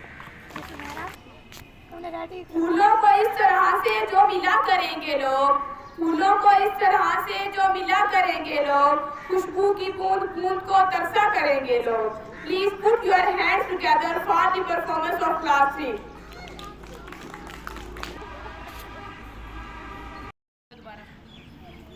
پھولوں کو اس طرح سے جو ملا کریں گے لوگ، پھولوں کو اس طرح سے جو ملا کریں گے لوگ، خوشبو کی بوند بوند کو ترسا کریں گے لوگ۔ Please put your hands together for the performance of class 3.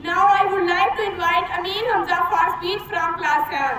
Now I would like to invite Amir Hamza for speech from class 7.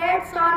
150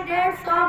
150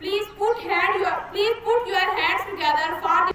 Please put your hands together for the...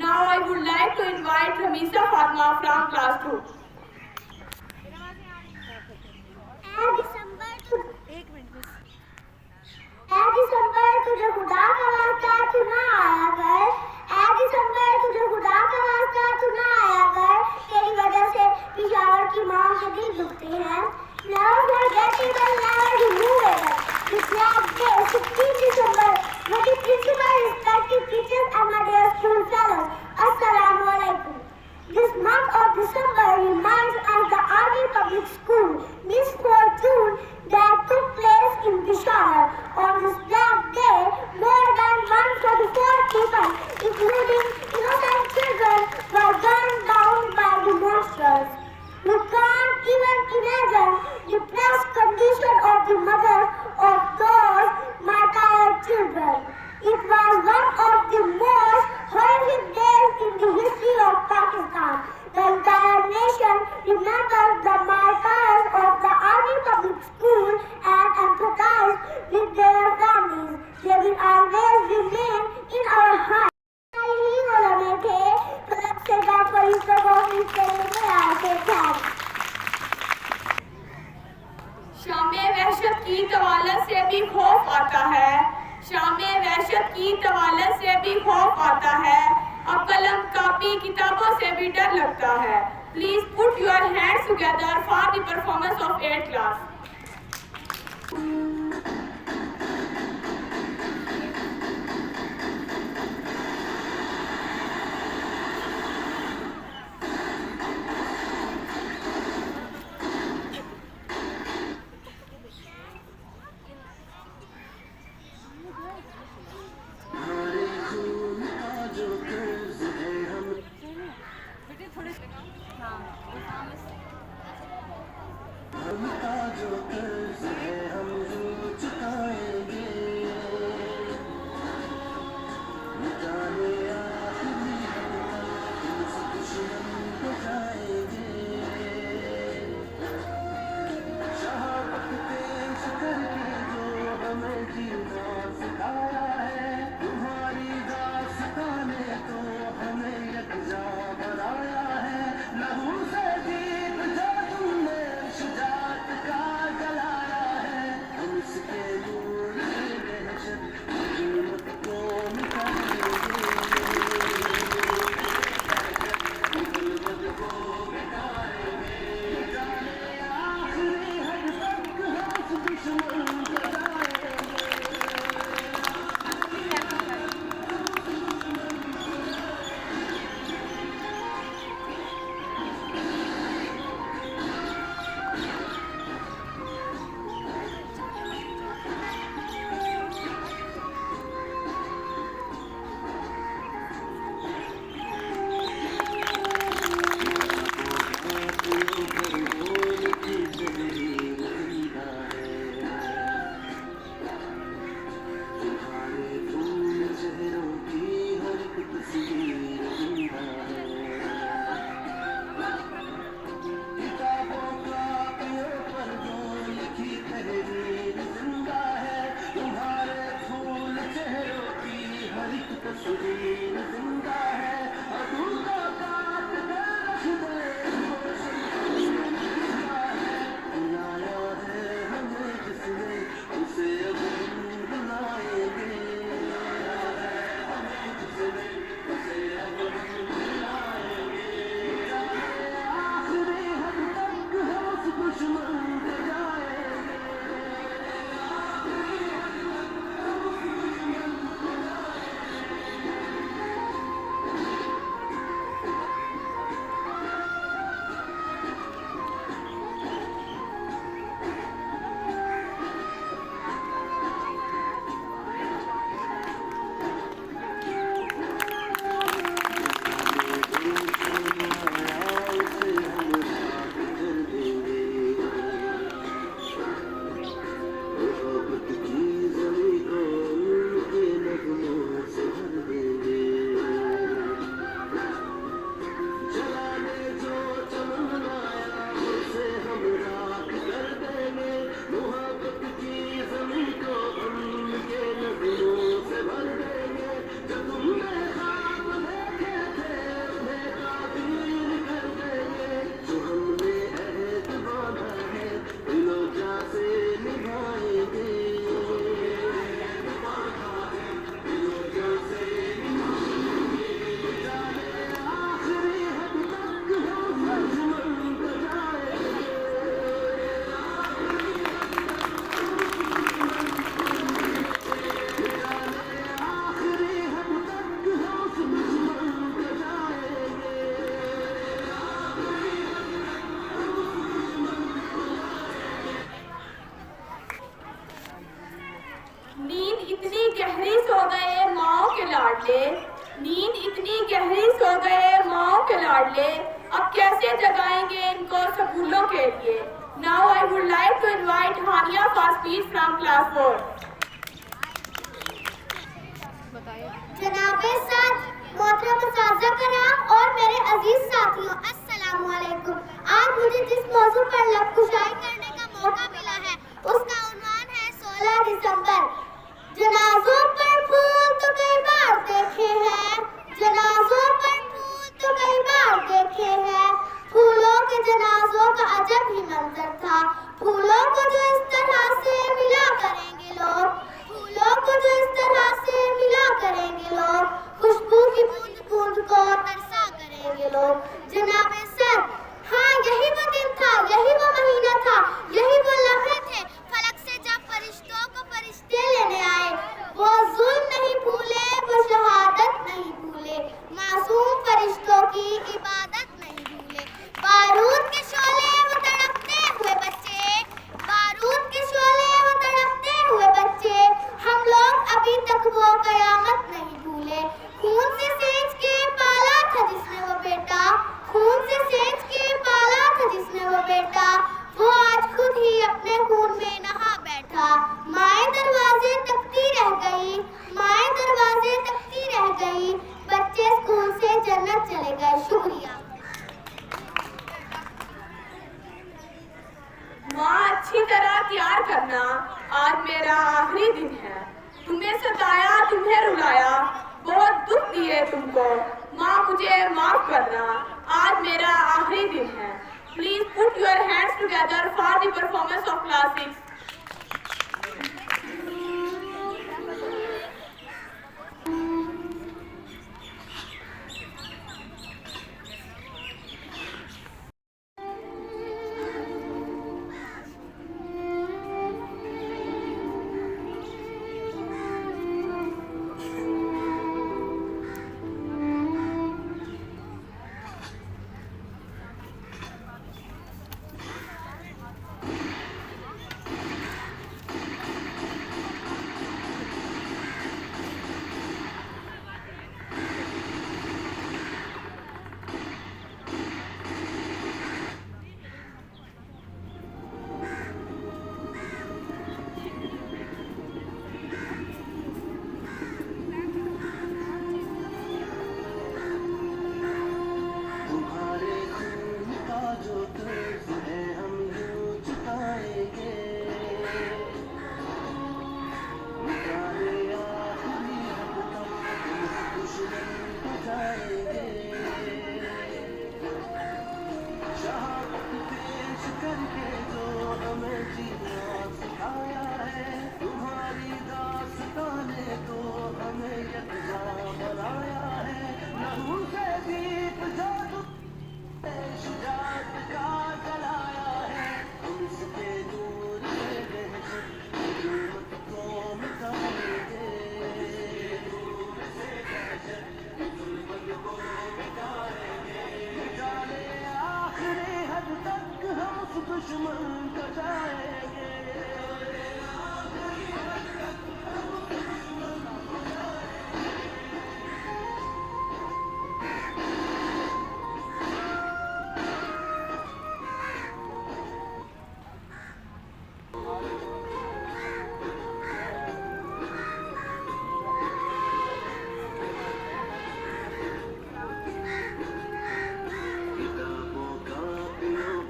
Now I would like to invite Ramisa Fatma from class 2. اے دسمبر تجھے خدا کا واسطہ تو نہ آیا کر، اے دسمبر تجھے خدا کا واسطہ تو نہ آیا کر، تیری وجہ سے پشاور کی ماں کے دل دکھتے ہیں. Never forget it and never remove it. This last day, 16 December, with the principal, respected teachers and my dear school fellows, Assalamu alaikum. This month of December reminds us the Army Public School misfortune that took place in Peshawar. On this black day, more than 144 people, including innocent children, were gunned down by the monsters. We can't even imagine the depressed condition of the mothers of those martyred children. It was one of the most horrific days in the history of Pakistan. The entire nation remembers the martyrs of the Army Public School and empathizes with their families. They will always remain in our hearts. شام وحشت کی طوالت سے بھی خوف آتا ہے، شام وحشت کی طوالت سے بھی خوف آتا ہے، اب قلم کاپی کتابوں سے بھی ڈر لگتا ہے. Please put your hands together for the performance of 8th class. ہم کاٹ لے، اب کیسے جگائیں گے ان کو سکولوں کے لیے. Now I would like to invite Hania for speech from class 4. جناب صدر، محترم اساتذہ کرام اور میرے عزیز ساتھیوں، السلام علیکم. آج مجھے جس موضوع پر لب کشائی کرنے کا موقع ملا ہے اس کا عنوان ہے 16 دسمبر. جنازوں پر پھول تو کئی بار دیکھے ہیں، جنازوں پر پھول تو کئی بار دیکھے ہیں، پھولوں کے جنازوں کا عجب ہی منظر تھا. پھولوں کو جو اس طرح سے ملا کریں گے لوگ، پھولوں کو جو اس طرح سے ملا کریں گے لوگ، خوشبو کی بوند بوند کو ترسا کریں گے لوگ. جناب سر، ہاں یہی وہ دن تھا، یہی وہ مہینہ تھا، یہی وہ لمحے تھے فلک سے جب فرشتوں کو فرشتے لینے آئے. وہ ظلم نہیں بھولے، وہ شہادت نہیں بھولے، معصوم فرشتوں کی عبادت نہیں بھولے. بارود کے شعلے وہ تڑپتے ہوئے بچے، بارود کے شعلے وہ تڑپتے ہوئے بچے، ہم لوگ ابھی تک وہ قیامت نہیں بھولے. خون سے سینچ کے پالا تھا جس نے وہ بیٹا، خون سے سینچ کے پالا تھا جس نے وہ بیٹا، وہ آج خود ہی اپنے خون میں نہا بیٹھا. مائیں دروازے تکتی رہ گئی، مائیں دروازے تکتی رہ گئی، بچے اسکول سے جنت چلے گئے. شکریہ. ماں اچھی طرح تیار کرنا، آج میرا آخری دن ہے. تمہیں ستایا، تمہیں رلایا، بہت دکھ دیے تم کو، ماں مجھے معاف کرنا، آج میرا آخری دن ہے. Please put your hands together for the performance of class 6.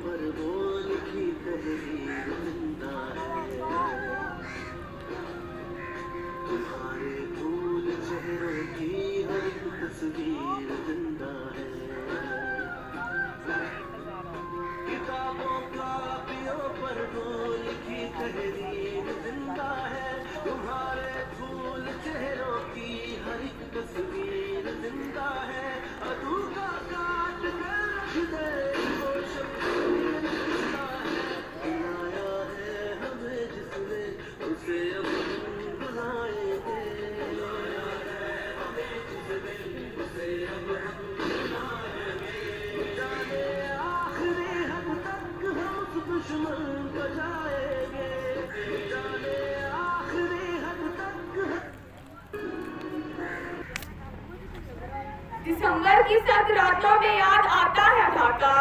پر وہ لکھی تحریر زندہ کی سرد راتوں میں یاد آتا ہے ڈھاکہ،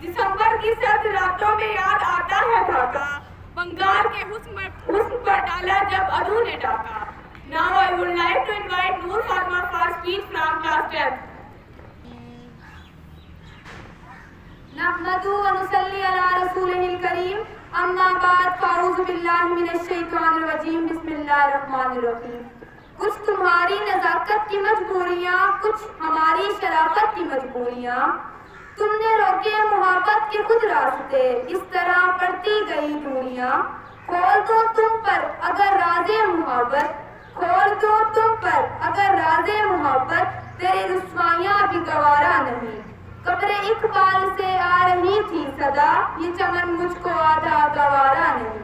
دسمبر کی سرد راتوں میں یاد آتا ہے ڈھاکہ، بنگال کے حسن پر ڈالا جب عدو نے ڈاکہ. Now I would like to invite Noor Fatma for speech from class 10. نحمدہ ونصلی علی رسولہ الکریم، اما بعد فاعوذ باللہ من الشیطان الرجیم، بسم اللہ الرحمن الرحیم. کچھ تمہاری نزاکت کی مجبوریاں، کچھ ہماری شرافت کی مجبوریاں، تم نے روکے محبت کے خود راستے، اس طرح پڑتی گئی دوریاں. کھول دو تم پر اگر راز محبت، کھول دو تم پر اگر راز محبت، تیری رسوائیاں بھی گوارا نہیں. قبر اقبال سے آ رہی تھی صدا، یہ چمن مجھ کو آدھا گوارا نہیں.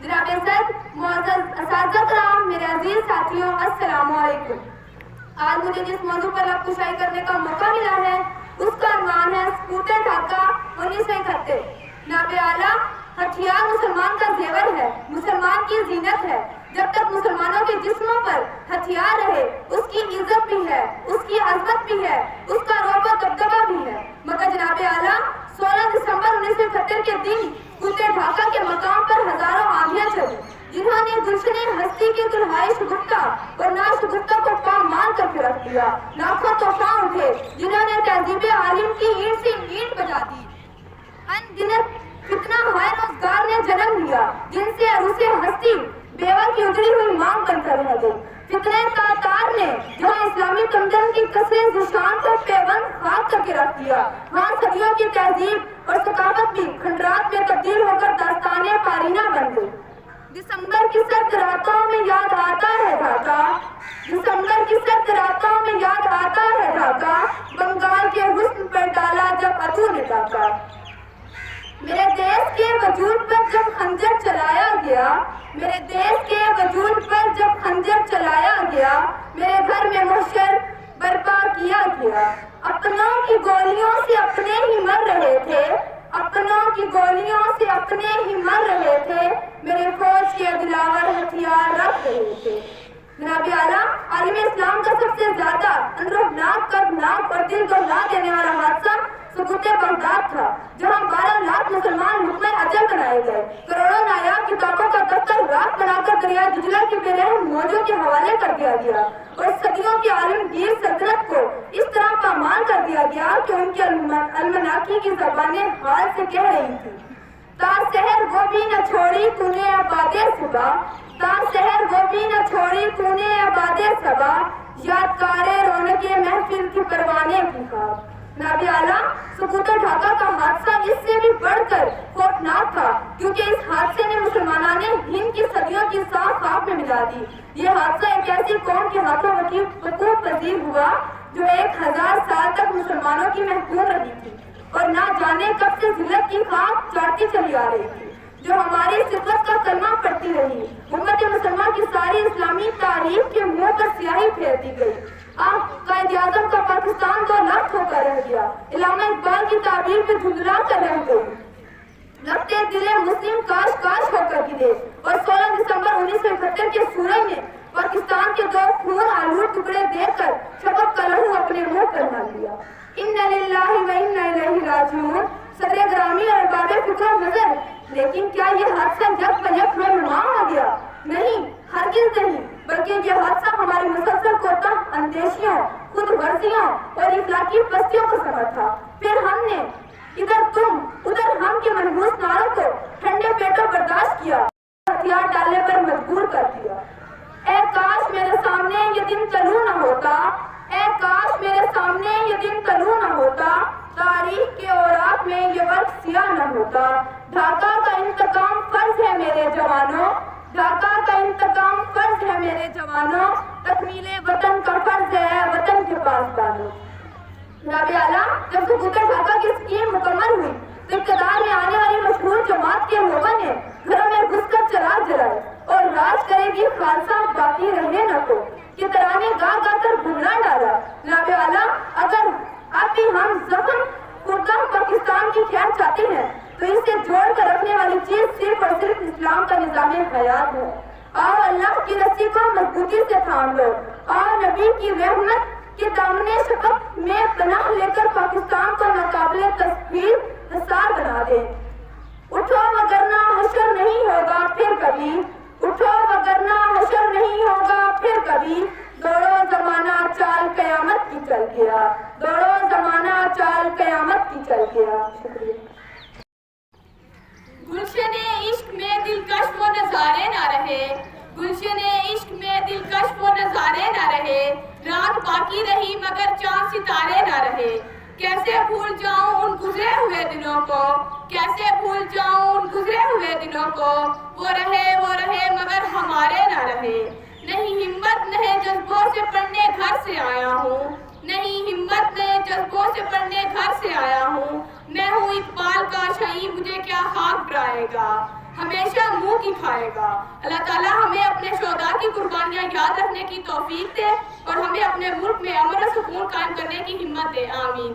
جناب صدر، معزز اساتذہ کرام، میرے عزیز ساتھیوں، السلام علیکم. آج مجھے جس موضوع پر لب کشائی کرنے کا موقع ملا ہے اس کا عنوان ہے اسکوٹر ڈھاکہ 1971. جناب اعلیٰ، ہتھیار مسلمان کا زیور ہے، مسلمان کی زینت ہے. جب تک مسلمانوں کے جسموں پر ہتھیار رہے اس کی عزت بھی ہے، اس کی عظمت بھی ہے، اس کا رعب و دبدبہ بھی ہے. مگر جناب اعلیٰ، 16 دسمبر 1971 کے دن اسکوٹر ڈھاکہ کے مقام پر ہزاروں آندیاں چلی، جنہوں نے گلشن ہستی کی دلہائی شگفتہ اور ناشگفتہ کو پامال کر کے رکھ دیا. لاکھوں طوفان اٹھے جنہوں نے تہذیب عالم کی اینٹ سے اینٹ بجا دی. ان گنت فتنہ ہائے روزگار نے جنم لیا جن سے عروس ہستی بیوہ کی اجڑی ہوئی مانگ بن کر رہ گئی. فتنہ تاتار نے جہاں اسلامی تمدن کی کثرت ذیشان کو پیوند خاک کر کے رکھ دیا، وہاں صدیوں کی تہذیب اور ثقافت بھی کھنڈرات میں تبدیل ہو کر داستان پارینہ بن گئی. دسمبر کی سرد راتوں میں یاد آتا ہے ڈھاکہ، دسمبر کی سرد راتوں میں یاد آتا ہے ڈھاکہ، بنگال کے حسن پر ڈالا جب عدو نے ڈاکہ. میرے دیش کے وجود پر جب خنجر چلایا گیا، میرے دیش کے وجود پر جب خنجر چلایا گیا، میرے گھر میں محشر برپا کیا گیا. اپنوں کی گولیوں سے اپنے ہی مر رہے تھے، اپنوں کی گولیوں سے اپنے ہی مر رہے تھے، میرے فوج کے دلاور ہتھیار رکھ رہے تھے. جناب اعلیٰ، عالم اسلام کا سب سے زیادہ اندروناک، قدرناک اور دل دہلا دینے والا حادثہ سقوط بغداد تھا، جہاں 12 لاکھ مسلمان حکم اجل بنائے گئے. کروڑوں نایاب کتابوں کا دفتر راکھ بنا کر دریائے دجلہ کی بے رحم موجوں کے حوالے کر دیا گیا اور صدیوں کی عالمگیر سلطنت کو اس طرح پامال کر دیا گیا کہ ان کی المناکی کی زبانیں حال سے کہہ رہی تھیں، تا سحر وہ بھی نہ چھوڑی تو نے آباد صبا، تا سحر وہ بھی نہ چھوڑی تو نے آباد صبا، یادگار رونق محفل کی پروانے کی خواب. جناب اعلیٰ، سقوط ڈھاکہ کا حادثہ اس سے بھی بڑھ کر خوفناک تھا کیونکہ اس حادثے نے مسلمانوں نے ہند کی صدیوں کی سانس خاک میں ملا دی. یہ حادثہ ایک ایسی قوم کے ہاتھوں وقوع پذیر ہوا جو 1000 سال تک مسلمانوں کی محکوم رہی تھی اور نہ جانے کب سے ذلت کی خاک چاٹتی چلی آ رہی تھی، جو ہماری صفت کا کلمہ پڑھتی رہی. امت مسلمان کی ساری اسلامی تاریخ کے منہ پر سیاہی پھیر دی گئی. قائد اعظم کا پاکستان 2 لخت ہو کر رہ گیا. علامہ اقبال کی تعبیر پہ دھندلا کر رہ گئی. لگتے دل مسلم کاش کاش ہو کر گرے اور 16 دسمبر 1971 کے سورج نے پاکستان کے 2 خون آلود ٹکڑے دیکھ کر شفق کا لہو اپنے منہ پر ڈال دیا. انا للہ و انا الیہ راجعون. صدر گرامی اور ارباب فکر نظر، لیکن کیا یہ حادثہ جب پجب رونما آ گیا؟ نہیں، ہرگز نہیں، بلکہ یہ حادثہ ہماری مسلسل کوتاہ اندیشیوں، خود غرضیوں اور اخلاقی پستیوں کو سبب تھا. پھر ہم نے ادھر تم ادھر ہم کے منحوس نعروں کو ٹھنڈے پیٹوں برداشت کیا، ہتھیار ڈالنے پر مجبور کر دیا. اے کاش میرے سامنے یہ دن طلوع نہ ہوتا، اے کاش میرے سامنے یہ دن طلوع نہ ہوتا، تاریخ کے اوراق میں یہ وقت سیاہ نہ ہوتا. ڈھاکہ کا انتقام فرض ہے میرے جوانوں، ڈھاکہ کا انتقام فرض ہے میرے جوانوں، تکمیل وطن کا فرض ہے وطن کے پاس دانوں. جناب اعلیٰ، جب سقوط ڈھاکہ کی اسکیم مکمل ہوئی تو اقتدار میں آنے والی مشہور جماعت کے لوگوں نے گھروں میں گھس کر چراغ جلائے اور راج کرے گی خالصہ باقی رہنے نہ کو کہ ترانے گا گا کر گھمرا ڈالا. جناب اعلیٰ، اگر اب بھی ہم زخم خوردہ پاکستان کی خیر چاہتے ہیں تو اس سے جوڑ کر رکھنے والی چیز صرف اور صرف اسلام کا نظام حیات ہے. آؤ اللہ کی رسی کو مضبوطی سے تھام لو، آؤ نبی کی رحمت کہ دامن شفقت میں پناہ لے کر پاکستان کو ناقابل تصویر حصار بنا دے۔ اٹھو وگرنہ حشر نہیں ہوگا پھر کبھی، اٹھو وگرنہ حشر نہیں ہوگا پھر کبھی، دوڑو زمانہ چال قیامت کی چل گیا، دوڑو زمانہ چال قیامت کی چل گیا۔ شکریہ۔ گلشن عشق میں دلکش وہ نظارے نہ رہے، گلشن عشق میں دلکش وہ نظارے نہ رہے، رات باقی رہی مگر چاند ستارے نہ رہے۔ کیسے بھول جاؤں ان گزرے ہوئے دنوں کو، کیسے بھول جاؤں ان گزرے ہوئے دنوں کو، وہ رہے مگر ہمارے نہ رہے۔ نہیں ہمت نہیں جذبوں سے پڑھنے گھر سے آیا ہوں، نہیں ہمت نہیں جذبوں سے پڑھنے گھر سے آیا ہوں، میں ہوں اقبال کا شہید مجھے کیا خاک ڈرائے گا، ہمیشہ منہ کی کھائے گا۔ اللہ تعالیٰ ہمیں اپنے شہداء کی قربانیاں یاد رکھنے کی توفیق دے اور ہمیں اپنے ملک میں امن و سکون قائم کرنے کی ہمت دے۔ آمین۔